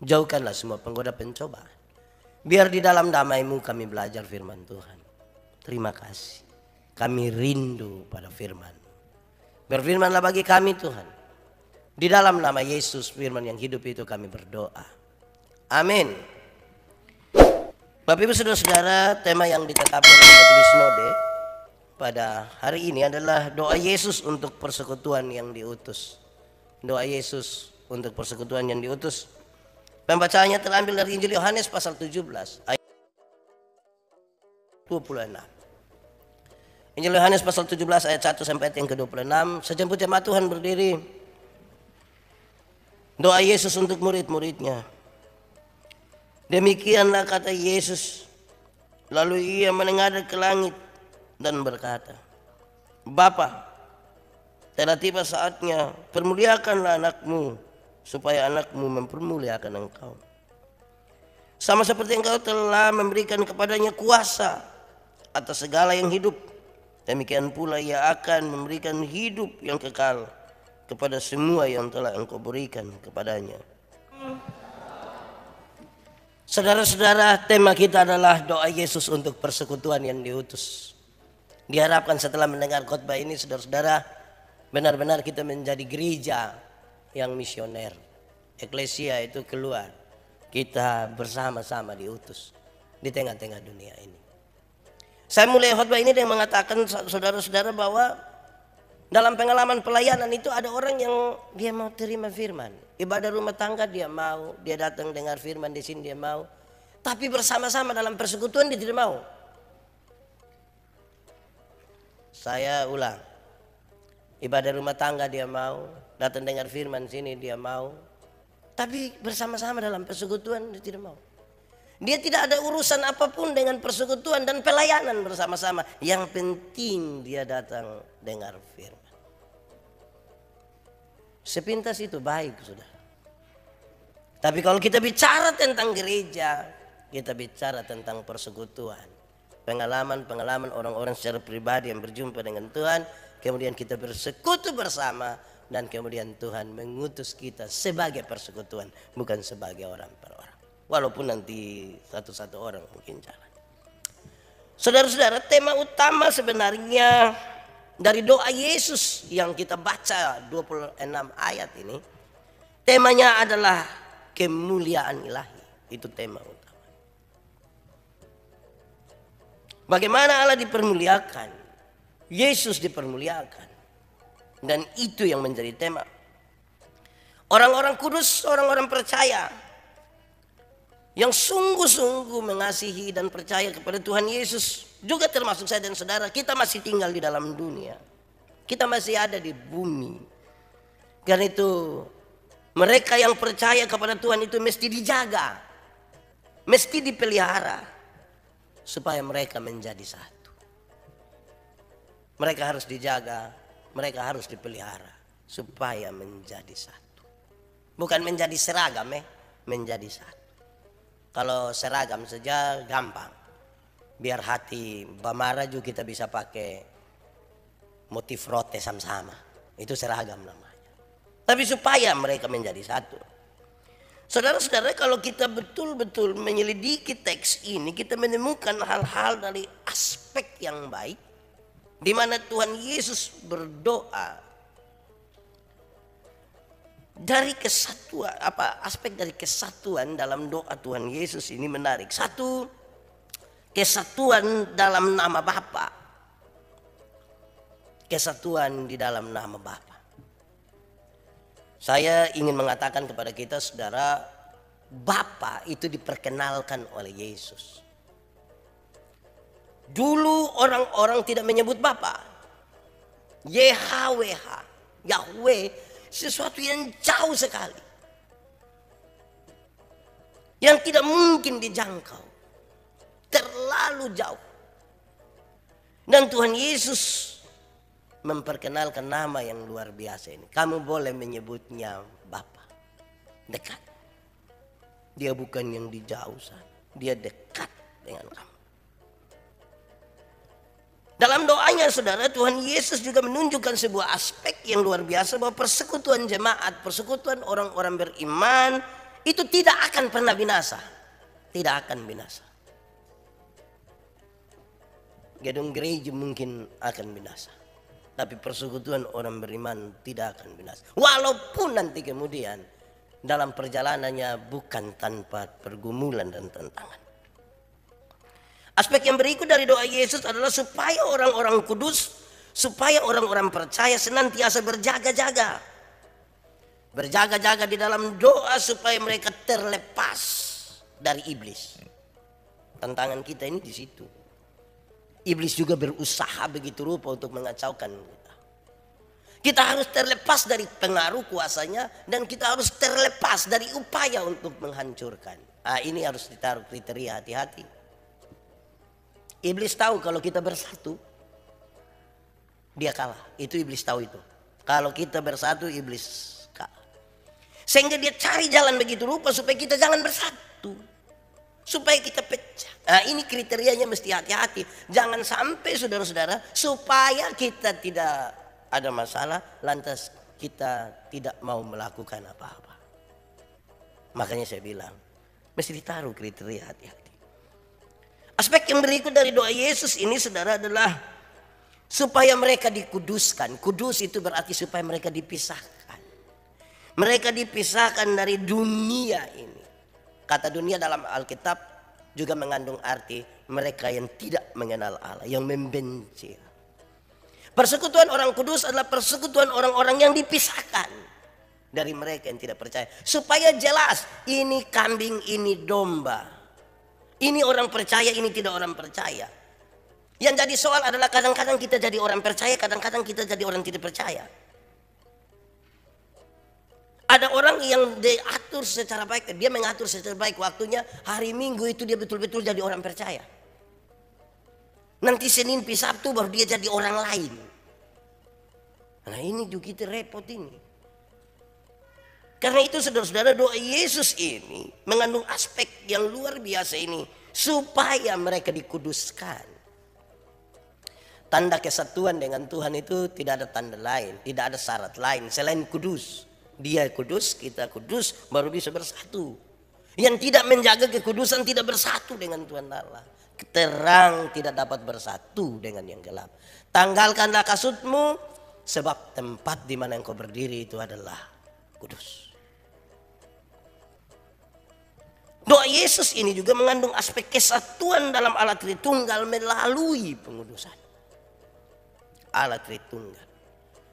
Jauhkanlah semua penggoda pencobaan. Biar di dalam damai-Mu kami belajar firman Tuhan. Terima kasih. Kami rindu pada firman-Mu. Berfirmanlah bagi kami Tuhan. Di dalam nama Yesus firman yang hidup itu kami berdoa. Amin. Bapak Ibu Saudara-saudara, tema yang ditetapkan oleh Majelis Node pada hari ini adalah doa Yesus untuk persekutuan yang diutus. Doa Yesus untuk persekutuan yang diutus. Pembacaannya terambil dari Injil Yohanes pasal 17 ayat 26. Injil Yohanes pasal 17 ayat 1 sampai ayat yang ke-26. Sejemput jemaat Tuhan berdiri. Doa Yesus untuk murid-muridnya. Demikianlah kata Yesus. Lalu ia menengadah ke langit dan berkata, Bapa, telah tiba saatnya, permuliakanlah anakmu, supaya anakmu mempermuliakan engkau. Sama seperti engkau telah memberikan kepadanya kuasa atas segala yang hidup, demikian pula ia akan memberikan hidup yang kekal kepada semua yang telah engkau berikan kepadanya. Saudara-saudara, tema kita adalah doa Yesus untuk persekutuan yang diutus. Diharapkan setelah mendengar khotbah ini, saudara-saudara, benar-benar kita menjadi gereja yang misioner. Eklesia itu keluar, kita bersama-sama diutus di tengah-tengah dunia ini. Saya mulai khotbah ini dengan mengatakan saudara-saudara bahwa dalam pengalaman pelayanan itu ada orang yang dia mau terima firman. Ibadah rumah tangga dia mau, dia datang dengar firman di sini dia mau. Tapi bersama-sama dalam persekutuan dia tidak mau. Saya ulang. Ibadah rumah tangga dia mau, datang dengar firman sini dia mau. Tapi bersama-sama dalam persekutuan dia tidak mau. Dia tidak ada urusan apapun dengan persekutuan dan pelayanan bersama-sama. Yang penting dia datang dengar firman. Sepintas itu baik, saudara. Tapi kalau kita bicara tentang gereja, kita bicara tentang persekutuan. Pengalaman-pengalaman orang-orang secara pribadi yang berjumpa dengan Tuhan. Kemudian kita bersekutu bersama. Dan kemudian Tuhan mengutus kita sebagai persekutuan. Bukan sebagai orang per orang. Walaupun nanti satu-satu orang mungkin jalan. Saudara-saudara, tema utama sebenarnya dari doa Yesus yang kita baca 26 ayat ini, temanya adalah kemuliaan ilahi. Itu tema utama. Bagaimana Allah dipermuliakan, Yesus dipermuliakan, dan itu yang menjadi tema. Orang-orang kudus, orang-orang percaya yang sungguh-sungguh mengasihi dan percaya kepada Tuhan Yesus, juga termasuk saya dan saudara, kita masih tinggal di dalam dunia. Kita masih ada di bumi. Karena itu mereka yang percaya kepada Tuhan itu mesti dijaga, mesti dipelihara, supaya mereka menjadi satu. Mereka harus dijaga, mereka harus dipelihara, supaya menjadi satu. Bukan menjadi seragam, menjadi satu. Kalau seragam saja gampang. Biar hati Bamara juga kita bisa pakai motif rote sama-sama. Itu seragam namanya. Tapi supaya mereka menjadi satu. Saudara-saudara, kalau kita betul-betul menyelidiki teks ini, kita menemukan hal-hal dari aspek yang baik. Di mana Tuhan Yesus berdoa dari kesatuan, aspek dari kesatuan dalam doa Tuhan Yesus ini menarik. Satu, kesatuan dalam nama Bapa. Kesatuan di dalam nama Bapa. Saya ingin mengatakan kepada kita, saudara, Bapa itu diperkenalkan oleh Yesus. Dulu orang-orang tidak menyebut Bapa. YHWH, Yahweh, sesuatu yang jauh sekali, yang tidak mungkin dijangkau, terlalu jauh. Dan Tuhan Yesus memperkenalkan nama yang luar biasa ini. Kamu boleh menyebutnya Bapa, dekat. Dia bukan yang di jauh sana, dia dekat dengan kamu. Dalam doanya, saudara, Tuhan Yesus juga menunjukkan sebuah aspek yang luar biasa, bahwa persekutuan jemaat, persekutuan orang-orang beriman itu tidak akan pernah binasa. Tidak akan binasa. Gedung gereja mungkin akan binasa, tapi persekutuan orang beriman tidak akan binasa. Walaupun nanti kemudian dalam perjalanannya bukan tanpa pergumulan dan tantangan. Aspek yang berikut dari doa Yesus adalah supaya orang-orang kudus, supaya orang-orang percaya senantiasa berjaga-jaga. Berjaga-jaga di dalam doa supaya mereka terlepas dari iblis. Tantangan kita ini di situ. Iblis juga berusaha begitu rupa untuk mengacaukan kita. Kita harus terlepas dari pengaruh kuasanya dan kita harus terlepas dari upaya untuk menghancurkan. Ini harus ditaruh kriteria hati-hati. Iblis tahu kalau kita bersatu, dia kalah. Itu iblis tahu itu. Kalau kita bersatu, iblis kalah. Sehingga dia cari jalan begitu rupa supaya kita jangan bersatu, supaya kita pecah. Ini kriterianya mesti hati-hati. Jangan sampai saudara-saudara, supaya kita tidak ada masalah, lantas kita tidak mau melakukan apa-apa. Makanya saya bilang, mesti ditaruh kriteria hati-hati. Aspek yang berikut dari doa Yesus ini saudara adalah supaya mereka dikuduskan. Kudus itu berarti supaya mereka dipisahkan. Mereka dipisahkan dari dunia ini. Kata dunia dalam Alkitab juga mengandung arti mereka yang tidak mengenal Allah, yang membenci. Persekutuan orang kudus adalah persekutuan orang-orang yang dipisahkan dari mereka yang tidak percaya. Supaya jelas ini kambing, ini domba. Ini orang percaya, ini tidak orang percaya. Yang jadi soal adalah kadang-kadang kita jadi orang percaya, kadang-kadang kita jadi orang tidak percaya. Ada orang yang diatur secara baik, dia mengatur secara baik waktunya, hari Minggu itu dia betul-betul jadi orang percaya. Nanti Senin, Sabtu baru dia jadi orang lain. Nah ini juga kita repot ini. Karena itu saudara-saudara, doa Yesus ini mengandung aspek yang luar biasa ini. Supaya mereka dikuduskan. Tanda kesatuan dengan Tuhan itu tidak ada tanda lain, tidak ada syarat lain selain kudus. Dia kudus, kita kudus, baru bisa bersatu. Yang tidak menjaga kekudusan tidak bersatu dengan Tuhan Allah. Terang tidak dapat bersatu dengan yang gelap. Tanggalkanlah kasutmu, sebab tempat di mana engkau berdiri itu adalah kudus. Doa Yesus ini juga mengandung aspek kesatuan dalam Allah Tritunggal melalui pengudusan. Allah Tritunggal.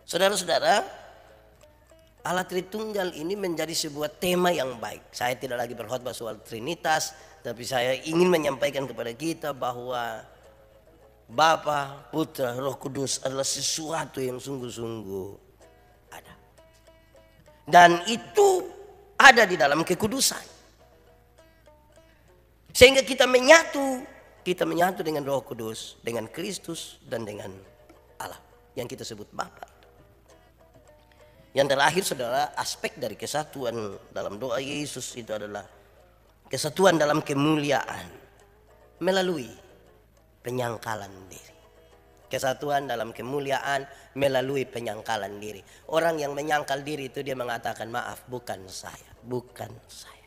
Saudara-saudara, Allah Tritunggal ini menjadi sebuah tema yang baik. Saya tidak lagi berkhotbah soal Trinitas, tapi saya ingin menyampaikan kepada kita bahwa Bapa, Putra, Roh Kudus adalah sesuatu yang sungguh-sungguh ada. Dan itu ada di dalam kekudusan. Sehingga kita menyatu dengan Roh Kudus, dengan Kristus dan dengan Allah yang kita sebut Bapa. Yang terakhir saudara, aspek dari kesatuan dalam doa Yesus itu adalah kesatuan dalam kemuliaan melalui penyangkalan diri. Kesatuan dalam kemuliaan melalui penyangkalan diri. Orang yang menyangkal diri itu dia mengatakan maaf, bukan saya, bukan saya.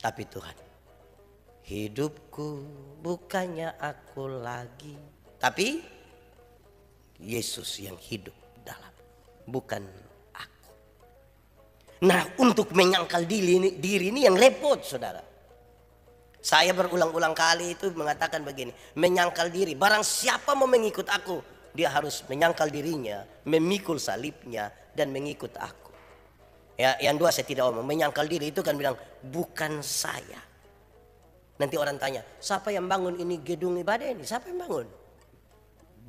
Tapi Tuhan, hidupku bukannya aku lagi, tapi Yesus yang hidup dalam, bukan aku. Nah, untuk menyangkal diri ini yang repot saudara. Saya berulang-ulang kali itu mengatakan begini, menyangkal diri. Barang siapa mau mengikut aku, dia harus menyangkal dirinya, memikul salibnya dan mengikut aku. Ya, yang dua saya tidak omong. Menyangkal diri itu kan bilang bukan saya. Nanti orang tanya, siapa yang bangun ini gedung ibadah ini? Siapa yang bangun?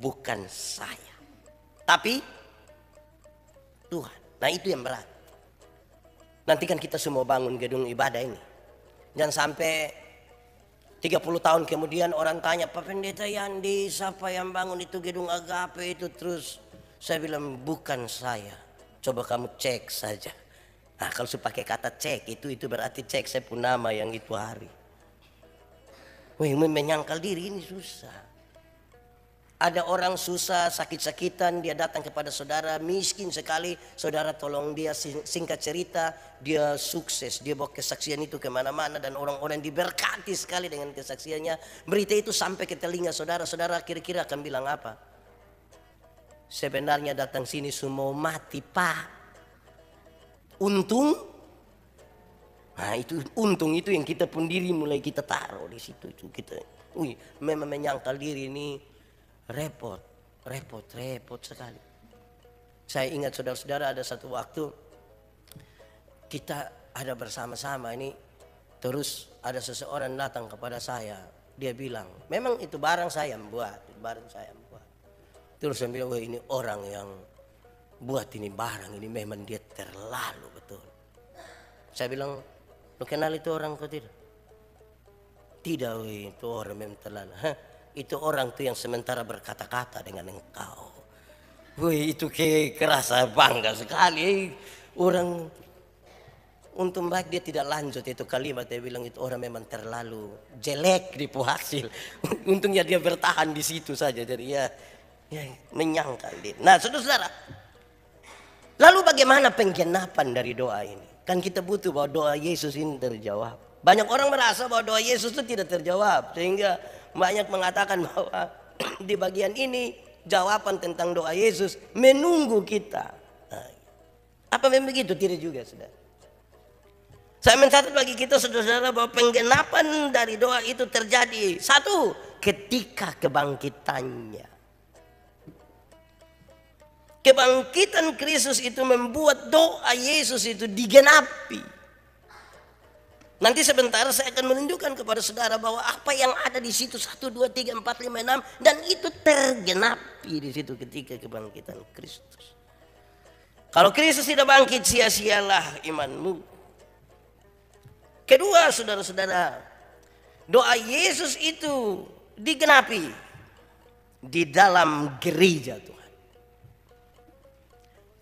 Bukan saya, tapi Tuhan. Nah itu yang berat. Nanti kan kita semua bangun gedung ibadah ini. Jangan sampai 30 tahun kemudian orang tanya, Pak Pendeta Yandi, siapa yang bangun itu gedung Agape itu? Terus saya bilang bukan saya. Coba kamu cek saja. Nah kalau saya pakai kata cek itu berarti cek saya pun nama yang itu hari. Wih, menyangkal diri ini susah. Ada orang susah, sakit-sakitan, dia datang kepada saudara, miskin sekali, saudara tolong dia. Singkat cerita, dia sukses, dia bawa kesaksian itu kemana-mana dan orang-orang diberkati sekali dengan kesaksiannya. Berita itu sampai ke telinga saudara, saudara kira-kira akan bilang apa? Sebenarnya datang sini semua mati pak, untung. Nah itu untung itu yang kita pun diri mulai kita taruh di situ itu kita. Memang menyangkal diri ini repot sekali. Saya ingat saudara-saudara ada satu waktu kita ada bersama-sama ini, terus ada seseorang datang kepada saya, dia bilang memang itu barang saya membuat. Terus saya bilang, wah ini orang yang buat ini barang ini memang dia terlalu betul. Saya bilang, lu kenal itu orang kau tidak? Tidak, weh, itu orang memang terlalu. Itu orang tuh yang sementara berkata-kata dengan engkau. Wih itu kerasa bangga sekali. Orang untung baik dia tidak lanjut itu kalimat. Dia bilang itu orang memang terlalu jelek di hasil. Untungnya dia bertahan di situ saja. Jadi ya menyangkal dia. Nah saudara-saudara, lalu bagaimana penggenapan dari doa ini? Kan kita butuh bahwa doa Yesus ini terjawab. Banyak orang merasa bahwa doa Yesus itu tidak terjawab, sehingga banyak mengatakan bahwa di bagian ini jawaban tentang doa Yesus menunggu kita. Nah, apa memang begitu? Tidak juga, saudara. Saya mencatat bagi kita saudara-saudara bahwa penggenapan dari doa itu terjadi satu ketika kebangkitannya. Kebangkitan Kristus itu membuat doa Yesus itu digenapi. Nanti sebentar saya akan menunjukkan kepada saudara bahwa apa yang ada di situ 1, 2, 3, 4, 5, 6 dan itu tergenapi di situ ketika kebangkitan Kristus. Kalau Kristus tidak bangkit, sia-sialah imanmu. Kedua, saudara-saudara, doa Yesus itu digenapi di dalam gereja Tuhan.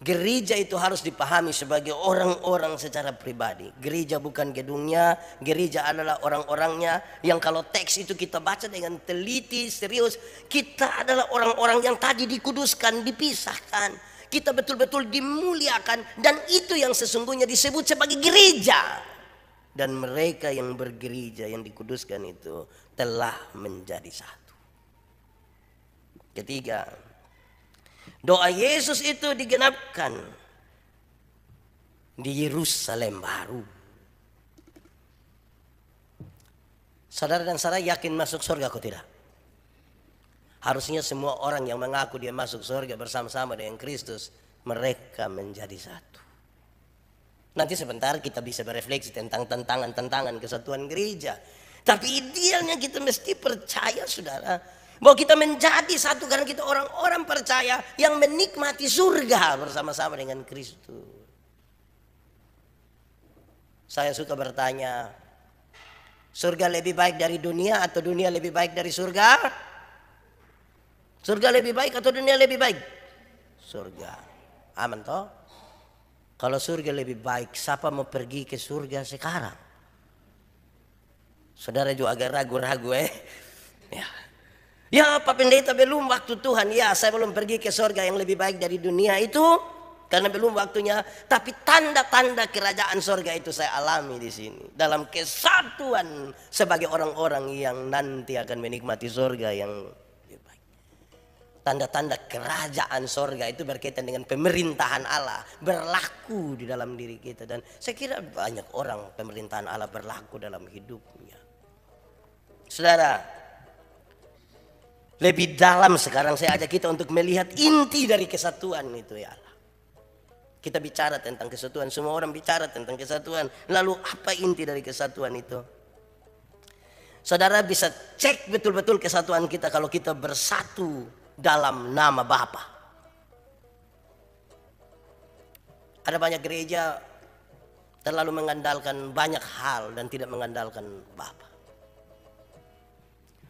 Gereja itu harus dipahami sebagai orang-orang secara pribadi. Gereja bukan gedungnya, gereja adalah orang-orangnya. Yang kalau teks itu kita baca dengan teliti, serius, kita adalah orang-orang yang tadi dikuduskan, dipisahkan. Kita betul-betul dimuliakan dan itu yang sesungguhnya disebut sebagai gereja. Dan mereka yang bergereja, yang dikuduskan itu telah menjadi satu. Ketiga, doa Yesus itu digenapkan di Yerusalem baru. Saudara dan saudara yakin masuk surga atau tidak? Harusnya semua orang yang mengaku dia masuk surga bersama-sama dengan Kristus, mereka menjadi satu. Nanti sebentar kita bisa berefleksi tentang tantangan kesatuan gereja. Tapi idealnya kita mesti percaya saudara, bahwa kita menjadi satu karena kita orang-orang percaya yang menikmati surga bersama-sama dengan Kristus. Saya suka bertanya, surga lebih baik dari dunia atau dunia lebih baik dari surga? Surga lebih baik atau dunia lebih baik? Surga. Aman toh? Kalau surga lebih baik, siapa mau pergi ke surga sekarang? Saudara juga agak ragu-ragu Ya Pak Pendeta belum waktu Tuhan. Ya saya belum pergi ke surga yang lebih baik dari dunia itu karena belum waktunya. Tapi tanda-tanda kerajaan surga itu saya alami di sini dalam kesatuan sebagai orang-orang yang nanti akan menikmati surga yang lebih baik. Tanda-tanda kerajaan surga itu berkaitan dengan pemerintahan Allah berlaku di dalam diri kita dan saya kira banyak orang pemerintahan Allah berlaku dalam hidupnya. Saudara, lebih dalam sekarang saya ajak kita untuk melihat inti dari kesatuan itu ya Allah. Kita bicara tentang kesatuan, semua orang bicara tentang kesatuan. Lalu apa inti dari kesatuan itu? Saudara bisa cek betul-betul kesatuan kita kalau kita bersatu dalam nama Bapa. Ada banyak gereja terlalu mengandalkan banyak hal dan tidak mengandalkan Bapa.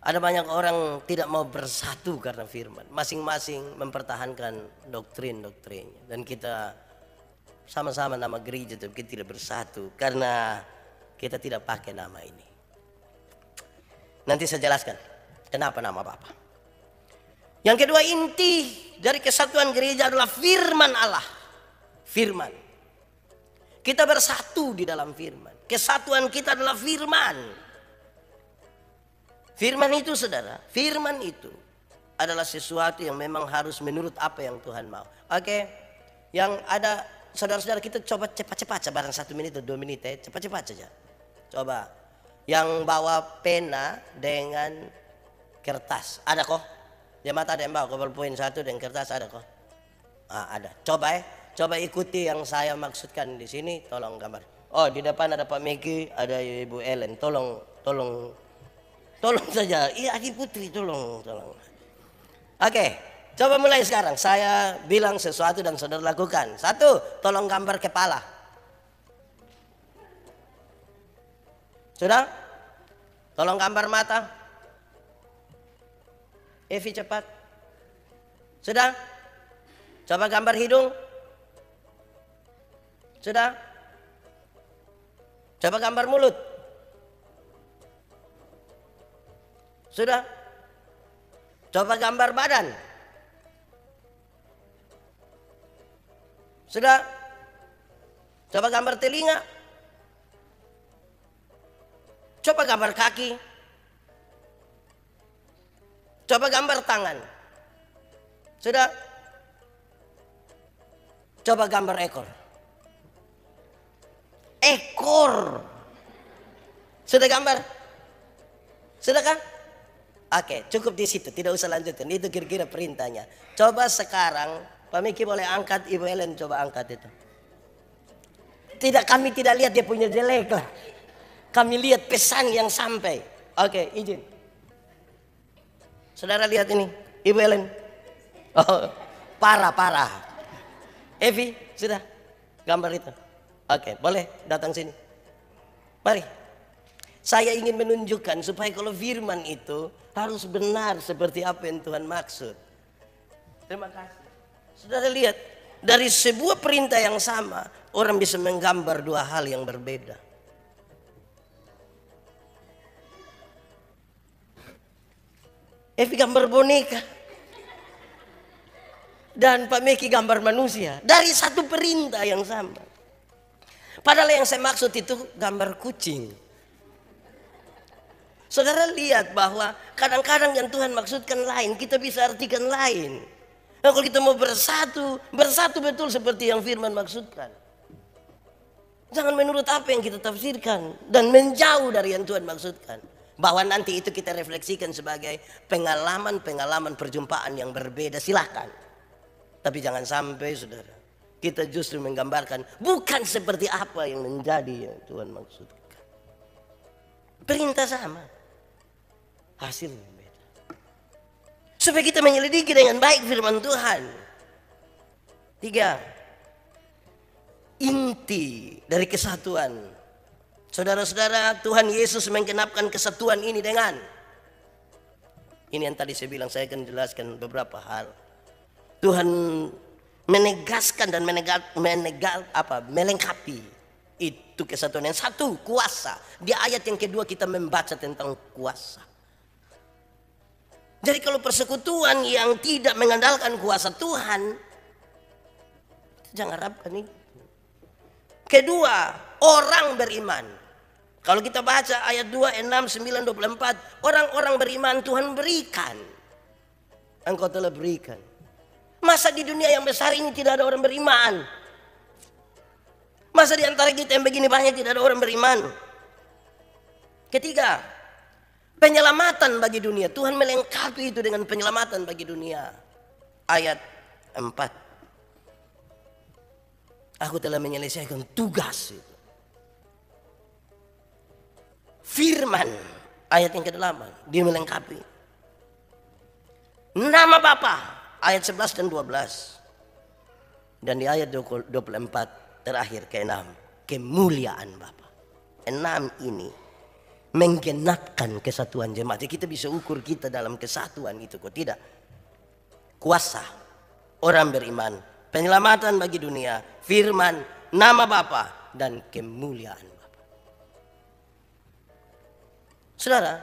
Ada banyak orang tidak mau bersatu karena firman. Masing-masing mempertahankan doktrin-doktrinnya. Dan kita sama-sama nama gereja tapi kita tidak bersatu. Karena kita tidak pakai nama ini. Nanti saya jelaskan kenapa nama Bapa. Yang kedua, inti dari kesatuan gereja adalah firman Allah. Firman. Kita bersatu di dalam firman. Kesatuan kita adalah firman. Firman itu saudara, firman itu adalah sesuatu yang memang harus menurut apa yang Tuhan mau. Oke, yang ada saudara-saudara kita coba cepat-cepat barang 1 menit atau 2 menit ya, cepat-cepat saja. Coba, yang bawa pena dengan kertas, ada kok? Jemaat ada yang bawa PowerPoint 1 dan kertas, ada kok? Ada. Coba ikuti yang saya maksudkan di sini. Tolong gambar. Oh, di depan ada Pak Meki, ada Ibu Ellen. Tolong saja. Iya, Adi Putri, tolong. Oke, coba mulai sekarang. Saya bilang sesuatu dan saudara lakukan. 1, tolong gambar kepala. Sudah? Tolong gambar mata. Evi cepat. Sudah? Coba gambar hidung. Sudah? Coba gambar mulut. Sudah? Coba gambar badan. Sudah? Coba gambar telinga. Coba gambar kaki. Coba gambar tangan. Sudah? Coba gambar ekor. Ekor. Sudah gambar? Sudah kan? Oke, cukup di situ. Tidak usah lanjutkan. Itu kira-kira perintahnya. Coba sekarang, Pak Miki boleh angkat, Ibu Ellen coba angkat itu. Tidak, kami tidak lihat dia punya jelek lah. Kami lihat pesan yang sampai. Oke, izin. Saudara lihat ini, Ibu Ellen. Oh, parah. Evi, sudah gambar itu. Oke, boleh datang sini. Mari. Saya ingin menunjukkan supaya kalau firman itu harus benar seperti apa yang Tuhan maksud. Terima kasih. Saudara lihat, dari sebuah perintah yang sama, orang bisa menggambar 2 hal yang berbeda. Evi gambar boneka. Dan Pak Meki gambar manusia. Dari satu perintah yang sama. Padahal yang saya maksud itu gambar kucing. Saudara lihat bahwa kadang-kadang yang Tuhan maksudkan lain, kita bisa artikan lain. Nah, kalau kita mau bersatu betul seperti yang firman maksudkan. Jangan menurut apa yang kita tafsirkan dan menjauh dari yang Tuhan maksudkan. Bahwa nanti itu kita refleksikan sebagai pengalaman perjumpaan yang berbeda, silakan. Tapi jangan sampai saudara, kita justru menggambarkan bukan seperti apa yang menjadi yang Tuhan maksudkan. Perintah sama, hasil berbeda. Supaya kita menyelidiki dengan baik firman Tuhan. 3, inti dari kesatuan. Saudara-saudara, Tuhan Yesus menggenapkan kesatuan ini dengan ini yang tadi saya bilang, saya akan jelaskan beberapa hal. Tuhan menegaskan dan melengkapi itu kesatuan. Yang 1, kuasa. Di ayat yang kedua kita membaca tentang kuasa. Jadi kalau persekutuan yang tidak mengandalkan kuasa Tuhan, jangan harapkan itu. Kedua, orang beriman. Kalau kita baca ayat 2, 6, 9, 24. Orang-orang beriman Tuhan berikan. Engkau telah berikan. Masa di dunia yang besar ini tidak ada orang beriman? Masa di antara kita yang begini banyak tidak ada orang beriman? Ketiga, penyelamatan bagi dunia. Tuhan melengkapi itu dengan penyelamatan bagi dunia. Ayat 4. Aku telah menyelesaikan tugas itu. Firman, ayat yang ke-8, dia melengkapi. Nama Bapa, ayat 11 dan 12. Dan di ayat 24 terakhir ke-6, kemuliaan Bapa. 6 ini menggenapkan kesatuan jemaat. Jadi kita bisa ukur kita dalam kesatuan itu kok tidak. Kuasa, orang beriman, penyelamatan bagi dunia, firman, nama Bapa, dan kemuliaan Bapa. Saudara,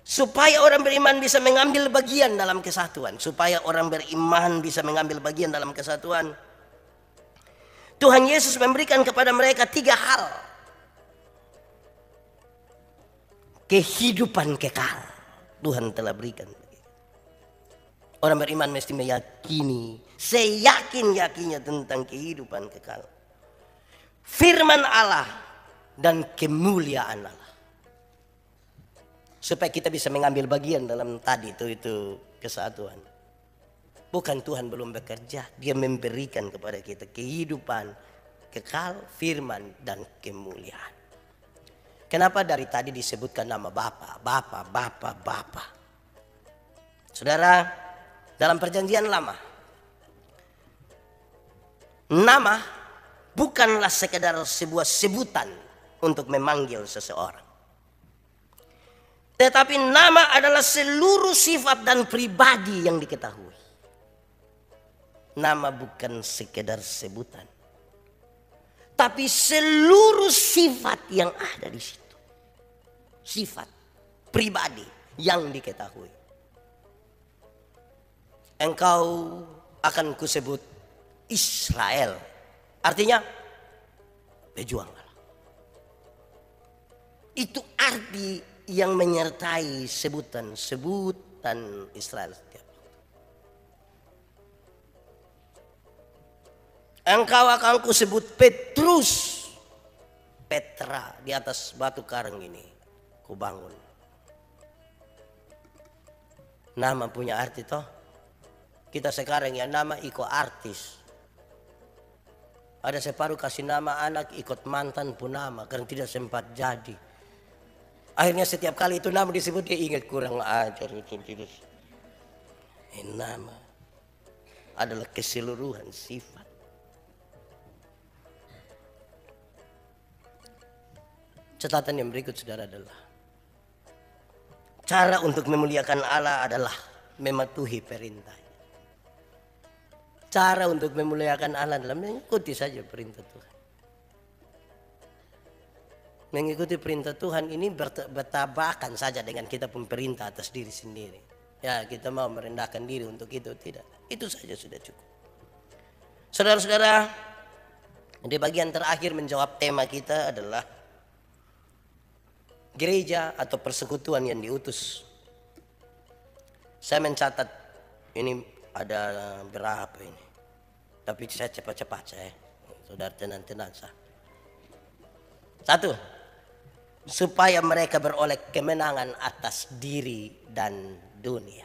Supaya orang beriman bisa mengambil bagian dalam kesatuan. Supaya orang beriman bisa mengambil bagian dalam kesatuan. Tuhan Yesus memberikan kepada mereka 3 hal. Kehidupan kekal Tuhan telah berikan. Orang beriman mesti meyakini, seyakin-yakinnya tentang kehidupan kekal. Firman Allah dan kemuliaan Allah. Supaya kita bisa mengambil bagian dalam tadi itu kesatuan. Bukan Tuhan belum bekerja, Dia memberikan kepada kita kehidupan kekal, firman dan kemuliaan. Kenapa dari tadi disebutkan nama Bapa? Saudara, dalam perjanjian lama, nama bukanlah sekedar sebuah sebutan untuk memanggil seseorang. Tetapi nama adalah seluruh sifat dan pribadi yang diketahui. Nama bukan sekedar sebutan, tapi seluruh sifat yang ada di situ. Sifat pribadi yang diketahui. Engkau akan kusebut Israel. Artinya pejuang Allah. Itu arti yang menyertai sebutan Israel setiap waktu. Engkau akan kusebut Petrus. Petra, di atas batu karang ini kubangun. Nama punya arti toh. Kita sekarang ya nama ikut artis. Ada separuh kasih nama anak ikut mantan pun nama karena tidak sempat jadi. Akhirnya setiap kali itu nama disebut dia ingat kurang ajar itu tidak. Nama adalah keseluruhan sifat. Catatan yang berikut saudara adalah cara untuk memuliakan Allah adalah mematuhi perintahnya. Cara untuk memuliakan Allah adalah mengikuti saja perintah Tuhan. Mengikuti perintah Tuhan ini bertabakan saja dengan kita pun perintah atas diri sendiri. Ya, kita mau merendahkan diri untuk itu, tidak. Itu saja sudah cukup. Saudara-saudara, di bagian terakhir menjawab tema kita adalah gereja atau persekutuan yang diutus. Saya mencatat ini ada berapa ini. Tapi saya cepat-cepat saya. Saudara tenang-tenang sah. 1. Supaya mereka beroleh kemenangan atas diri dan dunia.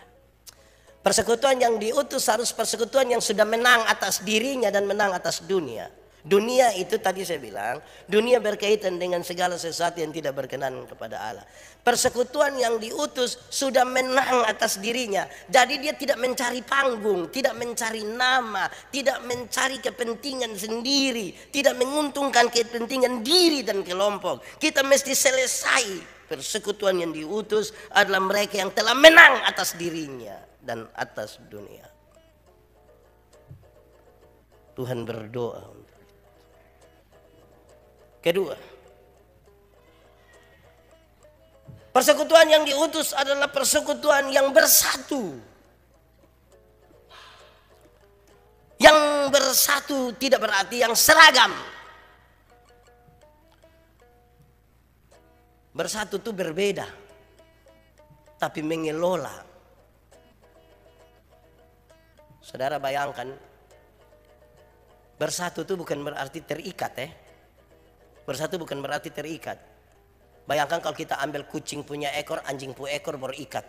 Persekutuan yang diutus harus persekutuan yang sudah menang atas dirinya dan menang atas dunia. Dunia itu tadi saya bilang, dunia berkaitan dengan segala sesuatu yang tidak berkenan kepada Allah. Persekutuan yang diutus sudah menang atas dirinya. Jadi dia tidak mencari panggung, tidak mencari nama, tidak mencari kepentingan sendiri, tidak menguntungkan kepentingan diri dan kelompok. Kita mesti selesai. Persekutuan yang diutus adalah mereka yang telah menang atas dirinya dan atas dunia. Tuhan berdoa. Kedua, persekutuan yang diutus adalah persekutuan yang bersatu. Yang bersatu tidak berarti yang seragam. Bersatu itu berbeda, tapi mengelola. Saudara bayangkan, bersatu itu bukan berarti terikat Bersatu bukan berarti terikat. Bayangkan kalau kita ambil kucing punya ekor, anjing punya ekor baru ikat.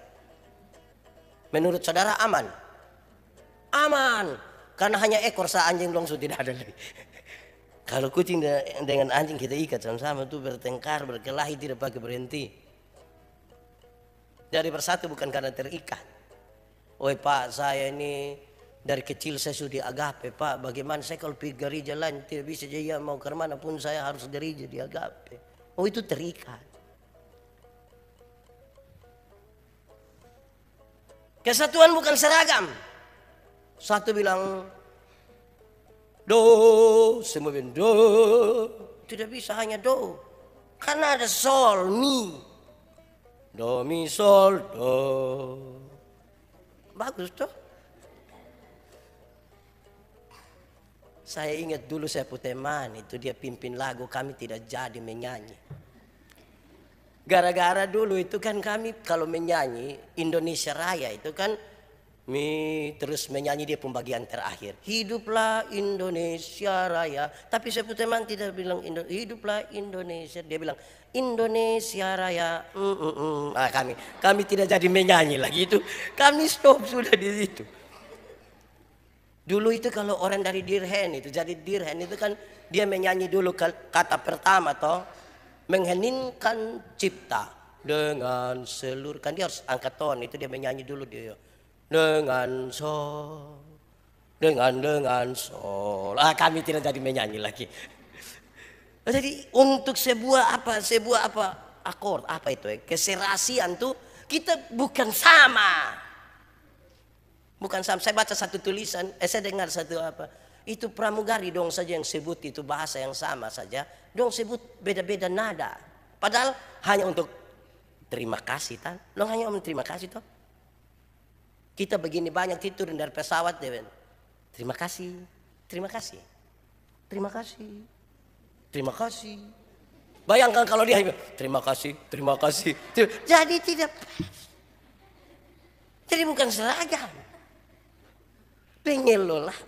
Menurut saudara aman? Aman. Karena hanya ekor anjing langsung tidak ada lagi. Kalau kucing dengan anjing kita ikat sama-sama itu bertengkar, berkelahi tidak pakai berhenti. Jadi bersatu bukan karena terikat. Oi Pak, saya ini dari kecil saya sudah agape Pak, bagaimana saya kalau pergi gereja lain tidak bisa jadi mau ke mana pun saya harus gereja di agape. Oh itu terikat. Kesatuan bukan seragam. Satu bilang do, semua bilang do. Tidak bisa hanya do. Karena ada sol, mi. do mi sol do. Bagus toh. Saya ingat dulu saya punya teman itu dia pimpin lagu kami tidak jadi menyanyi. Gara-gara dulu itu kan kami kalau menyanyi Indonesia Raya itu kan terus menyanyi dia pembagian terakhir. Hiduplah Indonesia Raya. Tapi saya punya teman tidak bilang hiduplah Indonesia. Dia bilang Indonesia Raya. Kami tidak jadi menyanyi lagi itu. Kami stop sudah di situ. Dulu itu kalau orang dari Dirhen itu jadi Dirhen itu kan dia menyanyi dulu kata pertama toh mengheningkan cipta dengan seluruh kan dia harus angkat ton itu dia menyanyi dulu dia dengan sol dengan sol kami tidak jadi menyanyi lagi. Jadi untuk sebuah akord apa itu keserasian tuh kita bukan sama. Bukan sama, saya baca satu tulisan, saya dengar satu itu pramugari dong saja yang sebut itu bahasa yang sama saja, dong sebut beda-beda nada. Padahal hanya untuk terima kasih tan, dong hanya untuk terima kasih toh. Kita begini banyak turun dari pesawat Dewen, terima kasih, terima kasih, terima kasih, terima kasih. Bayangkan kalau dia terima kasih, terima kasih. Jadi tidak, jadi bukan seragam. Pengelolaan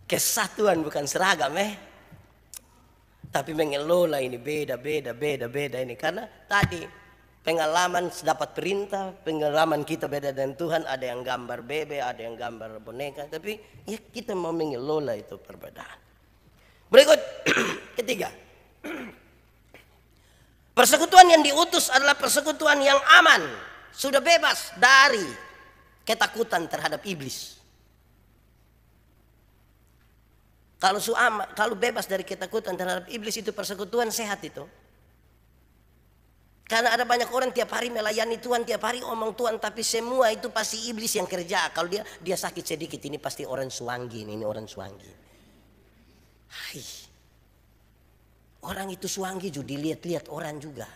kesatuan bukan seragam tapi mengelola ini beda ini karena tadi pengalaman dapat perintah pengalaman kita beda dengan Tuhan ada yang gambar bebe ada yang gambar boneka tapi ya kita mau mengelola itu perbedaan. Berikut ketiga, persekutuan yang diutus adalah persekutuan yang aman. Sudah bebas dari ketakutan terhadap iblis. Kalau bebas dari ketakutan terhadap iblis itu persekutuan sehat itu. Karena ada banyak orang tiap hari melayani Tuhan, tiap hari omong Tuhan, tapi semua itu pasti iblis yang kerja. Kalau dia sakit sedikit ini pasti orang suanggi, ini orang suanggi. Hai. Orang itu suanggi juga dilihat-lihat orang juga.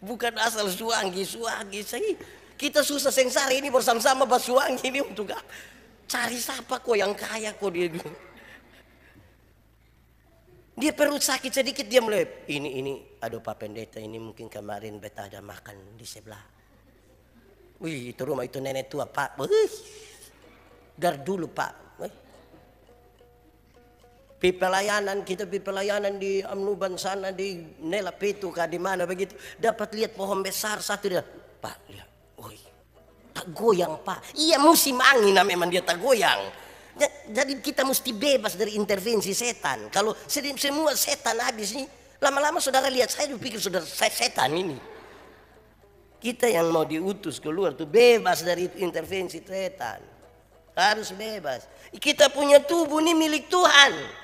Bukan asal suanggi. Kita susah sengsara ini bersama-sama bersuanggi ini untuk apa? Cari siapa kok yang kaya kok dia. Dia perut sakit sedikit dia mulai ini aduh Pak Pendeta ini mungkin kemarin beta ada makan di sebelah. Wih itu rumah itu nenek tua Pak. Dari dulu Pak. Pelayanan di Amnuban sana di Nela Petu kah di mana begitu dapat lihat pohon besar satu dia Pak lihat, oi tak goyang Pak, iya musim angin memang dia tak goyang. Jadi kita mesti bebas dari intervensi setan. Kalau semua setan habis nih lama-lama saudara lihat saya pikir saudara setan ini. Kita yang mau diutus keluar tuh bebas dari intervensi setan, harus bebas. Kita punya tubuh ini milik Tuhan.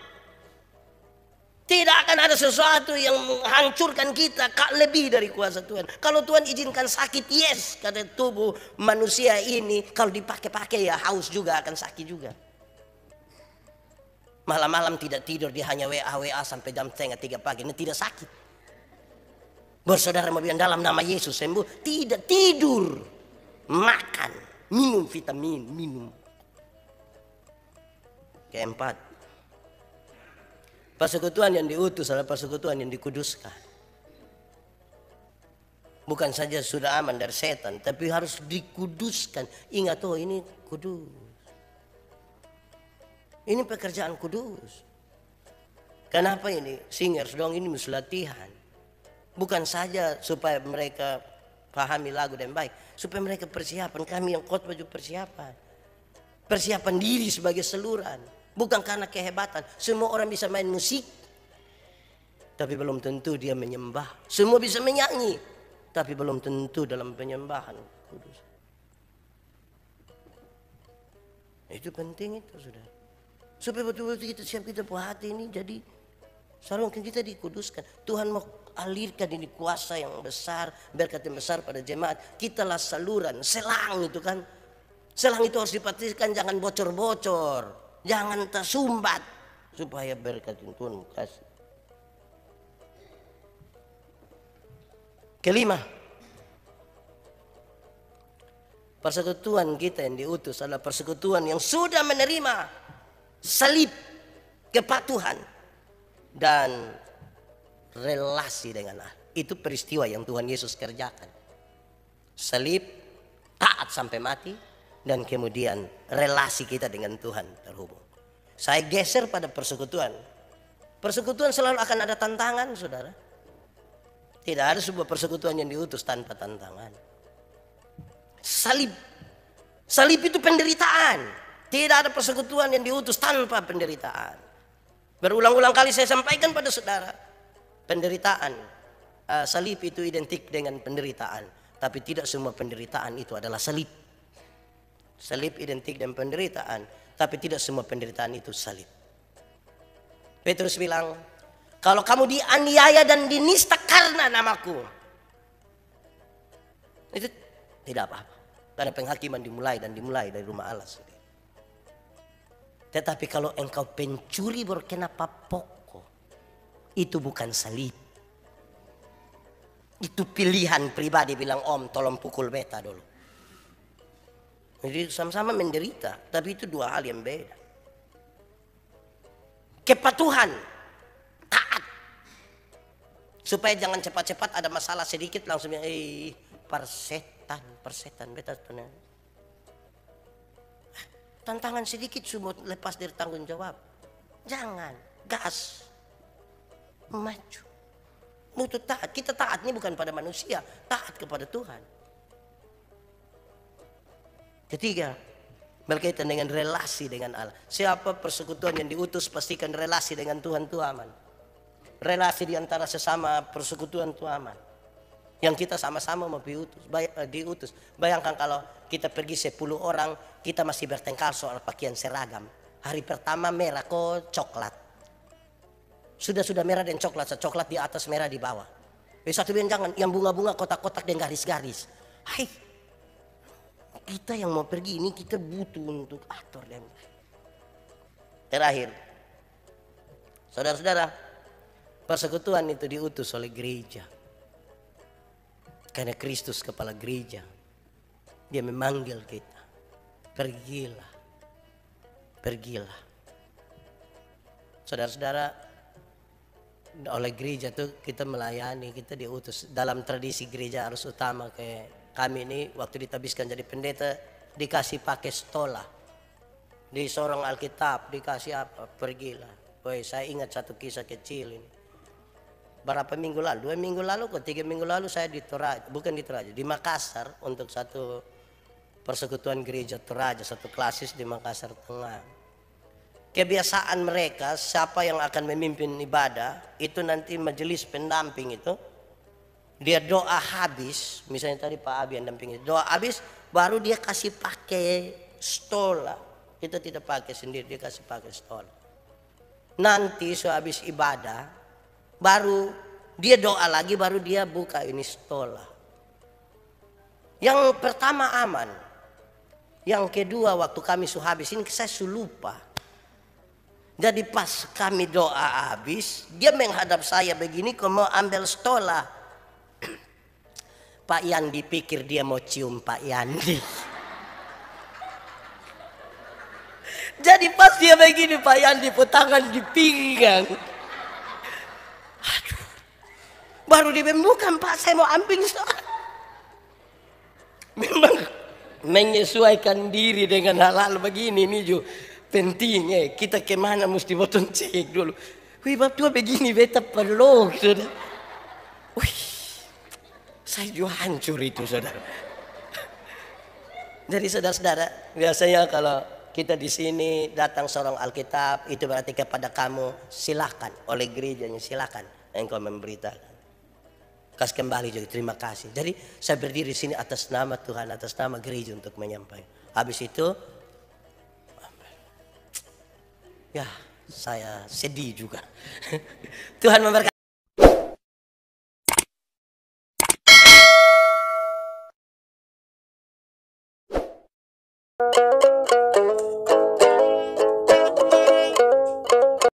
Tidak akan ada sesuatu yang menghancurkan kita lebih dari kuasa Tuhan. Kalau Tuhan izinkan sakit, yes. Karena tubuh manusia ini kalau dipakai-pakai ya haus juga akan sakit juga. Malam-malam tidak tidur dia hanya WA sampai jam 2:30 pagi. Ini tidak sakit. Bersaudara mau bilang dalam nama Yesus sembuh. Tidak tidur. Makan. Minum vitamin. Minum. Keempat. Persekutuan yang diutus adalah persekutuan yang dikuduskan. Bukan saja sudah aman dari setan, tapi harus dikuduskan. Ingat ini kudus. Ini pekerjaan kudus. Kenapa ini? Singers dong ini mesti latihan. Bukan saja supaya mereka pahami lagu dan baik, supaya mereka persiapan. Kami yang khotbah juga persiapan. Persiapan diri sebagai seluruhan. Bukan karena kehebatan. Semua orang bisa main musik. Tapi belum tentu dia menyembah. Semua bisa menyanyi. Tapi belum tentu dalam penyembahan kudus. Itu penting itu sudah. Supaya betul-betul kita siap kita buat hati ini. Jadi sarungkan kita dikuduskan. Tuhan mau alirkan ini kuasa yang besar. Berkat yang besar pada jemaat. Kitalah saluran. Selang itu kan. Selang itu harus dipastikan jangan bocor-bocor. Jangan tersumbat supaya berkat Tuhan kasih. Kelima, persekutuan kita yang diutus adalah persekutuan yang sudah menerima salib, kepatuhan, dan relasi dengan Allah. Itu peristiwa yang Tuhan Yesus kerjakan. Salib, taat sampai mati, dan kemudian relasi kita dengan Tuhan terhubung. Saya geser pada persekutuan. Persekutuan selalu akan ada tantangan, saudara. Tidak ada sebuah persekutuan yang diutus tanpa tantangan. Salib. Salib itu penderitaan. Tidak ada persekutuan yang diutus tanpa penderitaan. Berulang-ulang kali saya sampaikan pada saudara. Penderitaan. Salib itu identik dengan penderitaan. Tapi tidak semua penderitaan itu adalah salib. Salib identik dengan penderitaan. Tapi tidak semua penderitaan itu salib. Petrus bilang, kalau kamu dianiaya dan dinista karena namaku, itu tidak apa-apa. Karena penghakiman dimulai dari rumah Allah sendiri. Tetapi kalau engkau pencuri berkenapa pokok, itu bukan salib. Itu pilihan pribadi, bilang om tolong pukul beta dulu. Jadi sama-sama menderita, tapi itu dua hal yang beda. Kepatuhan, taat. Supaya jangan cepat-cepat ada masalah sedikit langsung persetan beta tuh. Tantangan sedikit semua lepas dari tanggung jawab. Jangan, gas. Maju. Butuh taat. Kita taat ini bukan pada manusia, taat kepada Tuhan. Ketiga, berkaitan dengan relasi dengan Allah. Siapa persekutuan yang diutus, pastikan relasi dengan Tuhan itu aman. Relasi di antara sesama persekutuan itu aman. Yang kita sama-sama mau diutus. Bayangkan kalau kita pergi 10 orang, kita masih bertengkar soal pakaian seragam. Hari pertama merah kok coklat. Sudah merah dan coklat, coklat di atas, merah di bawah. Satu bilang jangan, yang bunga-bunga kotak-kotak dan garis-garis. Hai, kita yang mau pergi ini kita butuh untuk atur dan terakhir, saudara-saudara, persekutuan itu diutus oleh gereja. Karena Kristus kepala gereja, dia memanggil kita, pergilah, pergilah. Saudara-saudara, oleh gereja tuh kita melayani, kita diutus. Dalam tradisi gereja harus utama kayak kami ini waktu ditabiskan jadi pendeta dikasih pakai stola, disorong Alkitab, dikasih apa, pergilah. Woi, saya ingat satu kisah kecil ini. Berapa minggu lalu, 2 minggu lalu, 3 minggu lalu saya di Toraja, bukan di Toraja, di Makassar untuk satu persekutuan gereja Toraja, satu klasis di Makassar Tengah. Kebiasaan mereka, siapa yang akan memimpin ibadah, itu nanti majelis pendamping itu, dia doa habis, misalnya tadi Pak Abi yang dampingi, doa habis, baru dia kasih pakai stola. Kita tidak pakai sendiri, dia kasih pakai stola. Nanti sehabis ibadah, baru dia doa lagi, baru dia buka ini stola. Yang pertama aman. Yang kedua waktu kami habis ini saya lupa. Jadi pas kami doa habis, dia menghadap saya begini, kok mau ambil stola. Pak Yandi pikir dia mau cium Pak Yandi. Jadi pas dia begini, Pak Yandi pun tangan di pinggang. Aduh. Baru dia bukan Pak, saya mau ambil stola. Memang menyesuaikan diri dengan hal-hal begini ini juga penting ya. Kita kemana mesti botol cek dulu. Wih bab tua begini beta perlu. Wih, saya juga hancur itu saudara. Jadi saudara-saudara, biasanya kalau kita di sini datang seorang Alkitab, itu berarti kepada kamu silakan, oleh gerejanya silakan engkau memberitakan. Kasih kembali juga, terima kasih. Jadi saya berdiri di sini atas nama Tuhan, atas nama gereja untuk menyampaikan. Habis itu, ya saya sedih juga. Tuhan memberkati.